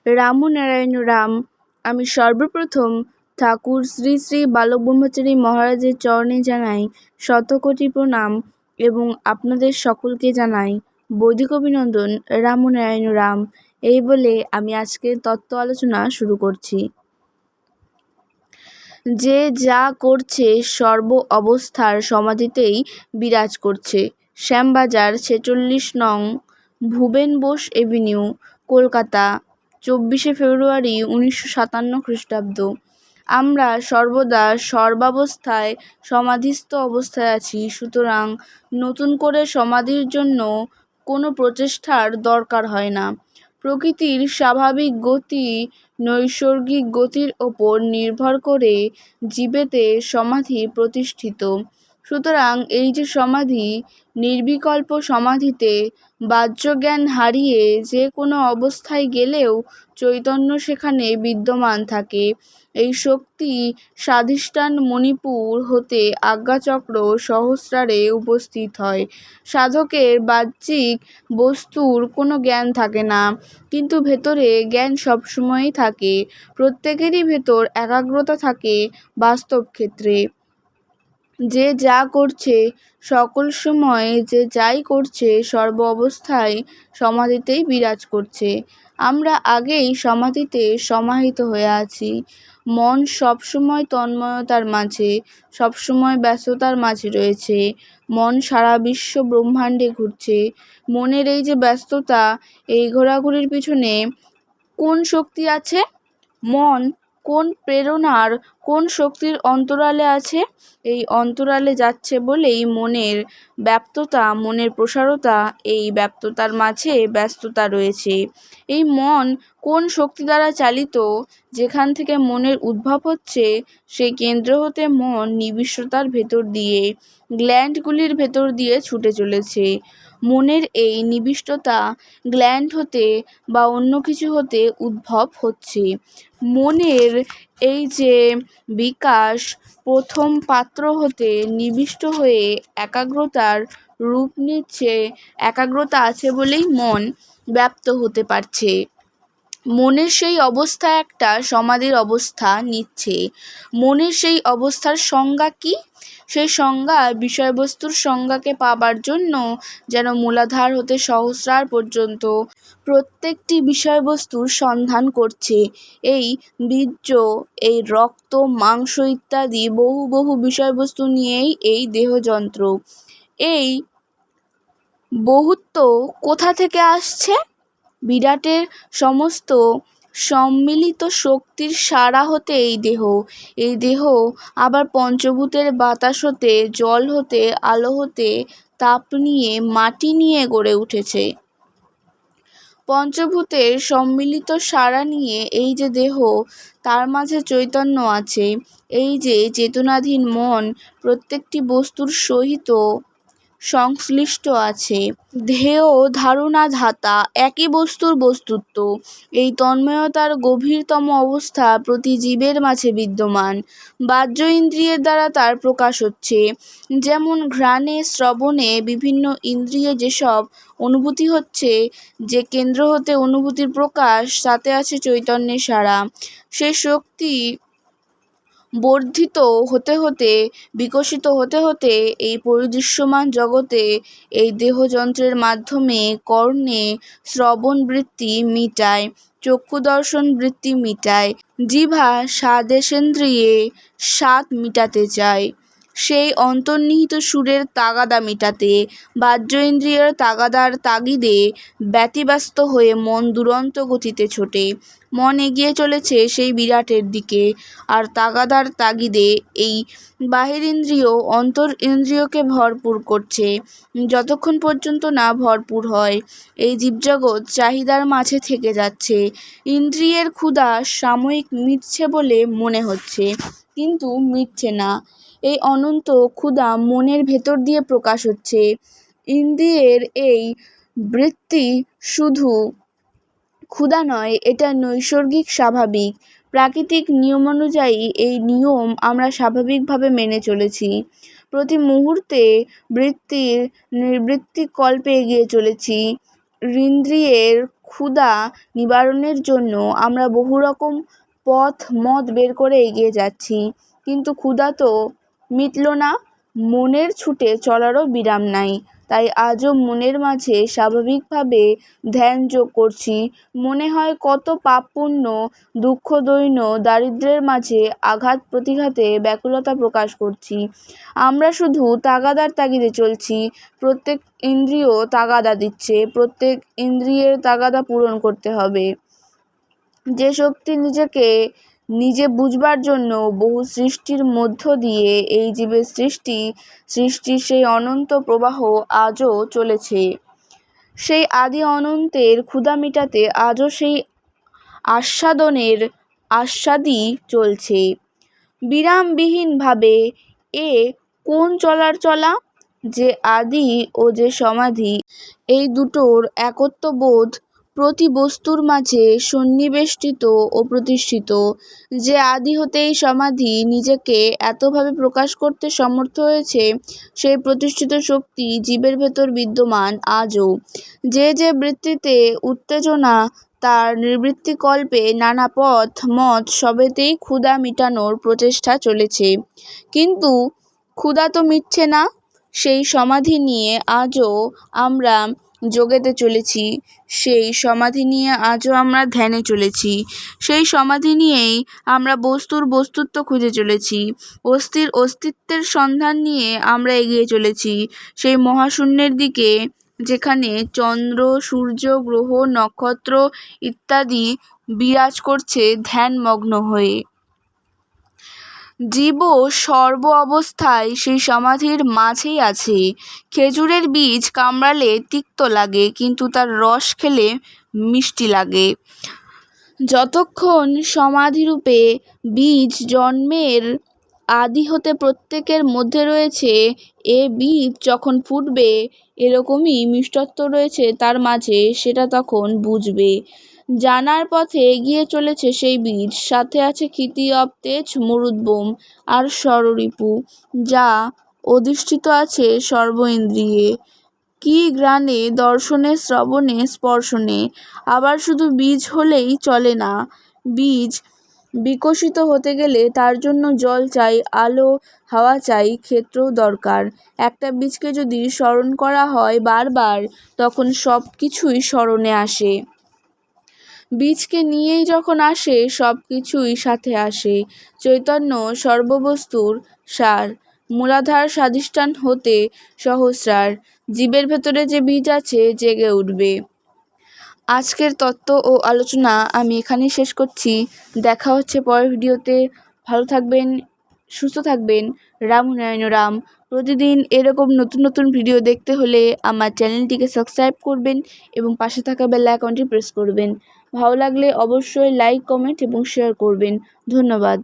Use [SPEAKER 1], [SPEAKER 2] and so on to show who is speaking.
[SPEAKER 1] রামনারায়ণ রাম। আমি সর্বপ্রথম ঠাকুর শ্রী শ্রী বালক ব্রহ্মচারী মহারাজের চরণে জানাই শতকোটি প্রণাম এবং আপনাদের সকলকে জানাই বৈদিক অভিনন্দন। রামনারায়ণ রাম। এই বলে আমি আজকের তত্ত্ব আলোচনা শুরু করছি। যে যা করছে সর্ব অবস্থার সমাধিতেই বিরাজ করছে। শ্যামবাজার 46 নং ভুবেন বোস এভিনিউ, কলকাতা, 24শে ফেব্রুয়ারি 1957 খ্রিস্টাব্দ। আমরা সর্বদা সর্বাবস্থায় সমাধিস্থ অবস্থায় আছি, সুতরাং নতুন করে সমাধির জন্য কোনো প্রচেষ্টার দরকার হয় না। প্রকৃতির স্বাভাবিক গতি নৈসর্গিক গতির ওপর নির্ভর করে জীবেতে সমাধি প্রতিষ্ঠিত। সুতরাং এই যে সমাধি, নির্বিকল্প সমাধিতে বাহ্যজ্ঞান হারিয়ে যে কোনো অবস্থায় গেলেও চৈতন্য সেখানে বিদ্যমান থাকে। এই শক্তি স্বাধিষ্ঠান মণিপুর হতে আজ্ঞাচক্র সহস্রারে উপস্থিত হয়। সাধকের বাহ্যিক বস্তুর কোনো জ্ঞান থাকে না, কিন্তু ভেতরে জ্ঞান সবসময়ই থাকে। প্রত্যেকেরই ভেতর একাগ্রতা থাকে বাস্তব ক্ষেত্রে। যে যা করছে সকল সময়, যে যাই করছে সর্ব অবস্থায় সমাধিতেই বিরাজ করছে। আমরা আগেই সমাধিতে সমাহিত হয়ে আছি। মন সবসময় তন্ময়তার মাঝে, সবসময় ব্যস্ততার মাঝে রয়েছে। মন সারা বিশ্ব ব্রহ্মাণ্ডে ঘুরছে। মনের এই যে ব্যস্ততা, এই ঘোরাঘুরির পিছনে কোন শক্তি আছে? মন কোন প্রেরণার, কোন শক্তির অন্তরালে আছে? এই অন্তরালে যাচ্ছে বলেই মনের ব্যাপ্ততা, মনের প্রসারতা, এই ব্যাপ্ততার মাঝে ব্যস্ততা রয়েছে। এই মন কোন শক্তি দ্বারা চালিত? যেখান থেকে মনের উদ্ভব হচ্ছে, সেই কেন্দ্র হতে মন নিবিষ্টতার ভেতর দিয়ে, গ্ল্যান্ডগুলির ভেতর দিয়ে ছুটে চলেছে। মনের এই নিবিষ্টতা গ্ল্যান্ড হতে বা অন্য কিছু হতে উদ্ভব হচ্ছে। মনের এই যে বিকাশ প্রথম পাত্র হতে নিবিষ্ট হয়ে একাগ্রতার রূপ নিচ্ছে। একাগ্রতা আছে বলেই মন ব্যপ্ত হতে পারছে। মনের সেই অবস্থা একটা সমাধির অবস্থা নিচ্ছে। মনের সেই অবস্থার সংজ্ঞা কি? সেই সংজ্ঞা বিষয়বস্তুর সংজ্ঞাকে পাবার জন্য যেন মূলাধার হতে সহস্রার পর্যন্ত প্রত্যেকটি বিষয়বস্তুর সন্ধান করছে। এই বীর্য, এই রক্ত, মাংস ইত্যাদি বহু বহু বিষয়বস্তু নিয়েই এই দেহযন্ত্র। এই বহুত্ব কোথা থেকে আসছে? বিরাটের সমস্ত সম্মিলিত শক্তির সারা হতে এই দেহ। এই দেহ আবার পঞ্চভূতের বাতাস হতে, জল হতে, আলো হতে, তাপ নিয়ে, মাটি নিয়ে গড়ে উঠেছে। পঞ্চভূতের সম্মিলিত সারা নিয়ে এই যে দেহ, তার মাঝে চৈতন্য আছে। এই যে চেতনাধীন মন প্রত্যেকটি বস্তুর সহিত সংশ্লিষ্ট আছে। ধ্যেয় ধারণা ধাতা একই বস্তুর বস্তুত্ব। এই তন্ময়তার গভীরতম অবস্থা প্রতি জীবের মাঝে বিদ্যমান। বাহ্য ইন্দ্রিয়ের দ্বারা তার প্রকাশ হচ্ছে। যেমন ঘ্রাণে, শ্রবণে, বিভিন্ন ইন্দ্রিয়ে যেসব অনুভূতি হচ্ছে, যে কেন্দ্র হতে অনুভূতির প্রকাশ, তাতে আছে চৈতন্যের সারা। সেই শক্তি বর্ধিত হতে হতে, বিকশিত হতে হতে এই পরিদৃশ্যমান জগতে এই দেহযন্ত্রের মাধ্যমে কর্ণে শ্রবণ বৃত্তি মিটায়, চক্ষুদর্শন বৃত্তি মিটায়, জিহ্বা স্বাদেশেন্দ্রিয়ে স্বাদ মিটাতে চায়, সেই অন্তর্নিহিত সুরের তাগাদা মিটাতে। বাহ্য ইন্দ্রিয়ের তাগাদার তাগিদে ব্যতিব্যস্ত হয়ে মন দুরন্ত গতিতে ছোটে। মন এগিয়ে চলেছে সেই বিরাটের দিকে, আর তাগাদার তাগিদে এই বাহিরিন্দ্রিয় অন্তর ইন্দ্রিয়কে ভরপুর করছে। যতক্ষণ পর্যন্ত না ভরপুর হয়, এই জীবজগৎ চাহিদার মাঝে থেকে যাচ্ছে। ইন্দ্রিয়ের ক্ষুধা সাময়িক মিটছে বলে মনে হচ্ছে, কিন্তু মিটছে না। এই অনন্ত ক্ষুধা মনের ভেতর দিয়ে প্রকাশ হচ্ছে। ইন্দ্রিয়ের এই বৃত্তি শুধু ক্ষুধা নয়, এটা নৈসর্গিক, স্বাভাবিক, প্রাকৃতিক নিয়মানুযায়ী। এই নিয়ম আমরা স্বাভাবিকভাবে মেনে চলেছি। প্রতি মুহূর্তে বৃত্তির নিবৃত্তি কল্পে এগিয়ে চলেছি। ইন্দ্রিয়ের ক্ষুধা নিবারণের জন্য আমরা বহু রকম মত বের করে এগিয়ে যাচ্ছি, কিন্তু ক্ষুধা তো মিটল না, মনের ছুটে চলারও বিরাম নাই। তাই আজও মনের মাঝে স্বাভাবিকভাবে ধ্যান যোগ করছি। মনে হয় কত পাপ পুণ্য, দুঃখ দৈন্য, দারিদ্র্যের মাঝে আঘাত প্রতিঘাতে ব্যাকুলতা প্রকাশ করছি। আমরা শুধু তাগাদার তাগিদে চলছি, প্রত্যেক ইন্দ্রিয় তাগাদা দিচ্ছে, প্রত্যেক ইন্দ্রিয়ের তাগাদা পূরণ করতে হবে। যে শক্তি নিজেকে নিজে বুঝবার জন্য বহু সৃষ্টির মধ্য দিয়ে এই জীবের সৃষ্টির সেই অনন্ত প্রবাহ আজও চলেছে। সেই আদি অনন্তের ক্ষুধা মিটাতে আজও সেই আস্বাদই চলছে বিরামবিহীনভাবে। এ কোন চলার চলা? যে আদি ও যে সমাধি, এই দুটোর একত্ববোধ প্রতি বস্তুর মাঝে সন্নিবেষ্টিত ও প্রতিষ্ঠিত। যে আদি হতেই সমাধি নিজেকে এতভাবে প্রকাশ করতে সমর্থ হয়েছে, সেই প্রতিষ্ঠিত শক্তি জীবের ভেতর বিদ্যমান আজও। যে বৃত্তিতে উত্তেজনা, তার নিবৃত্তিকল্পে নানা মত সবেতেই ক্ষুধা মিটানোর প্রচেষ্টা চলেছে। কিন্তু ক্ষুধা তো মিটছে না। সেই সমাধি নিয়ে আজও আমরা যোগেতে চলেছি, সেই সমাধি নিয়ে আজও আমরা ধ্যানে চলেছি, সেই সমাধি নিয়েই আমরা বস্তুত্ব খুঁজে চলেছি, অস্তিত্বের সন্ধান নিয়ে আমরা এগিয়ে চলেছি সেই মহাশূন্যের দিকে, যেখানে চন্দ্র, সূর্য, গ্রহ, নক্ষত্র ইত্যাদি বিরাজ করছে ধ্যানমগ্ন হয়ে। জীবও সর্ব অবস্থায় সেই সমাধির মাঝেই আছে। খেজুরের বীজ কামড়ালে তিক্ত লাগে, কিন্তু তার রস খেলে মিষ্টি লাগে। যতক্ষণ সমাধিরূপে বীজ জন্মের আদি হতে প্রত্যেকের মধ্যে রয়েছে, এ বীজ যখন ফুটবে এরকমই মিষ্টত্ব রয়েছে তার মাঝে, সেটা তখন বুঝবে। জানার পথে এগিয়ে চলেছে সেই বীজ, সাথে আছে ক্ষিতি তেজ, মরুদ্যম আর ষড়রিপু, যা অধিষ্ঠিত আছে সর্ব ইন্দ্রিয়ে। কি গ্রাণে, দর্শনে, শ্রবণে, স্পর্শনে। আবার শুধু বীজ হলেই চলে না, বীজ বিকশিত হতে গেলে তার জন্য জল চাই, আলো, হাওয়া চাই, ক্ষেত্রও দরকার। একটা বীজকে যদি স্মরণ করা হয় বারবার, তখন সব কিছুই স্মরণে আসে। বীজকে নিয়েই যখন আসে, সব কিছুই সাথে আসে। চৈতন্য সর্ববস্তুর সার, মূলাধার স্বাধিষ্ঠান হতে সহস্রার। জীবের ভেতরে যে বীজ আছে জেগে উঠবে। আজকের তত্ত্ব ও আলোচনা আমি এখানেই শেষ করছি। দেখা হচ্ছে পরের ভিডিওতে। ভালো থাকবেন, সুস্থ থাকবেন। রাম নারায়ণ রাম। প্রতিদিন এরকম নতুন নতুন ভিডিও দেখতে হলে আমার চ্যানেলটিকে সাবস্ক্রাইব করবেন এবং পাশে থাকা বেল আইকনটি প্রেস করবেন। ভালো লাগলে অবশ্যই লাইক, কমেন্ট এবং শেয়ার করবেন। ধন্যবাদ।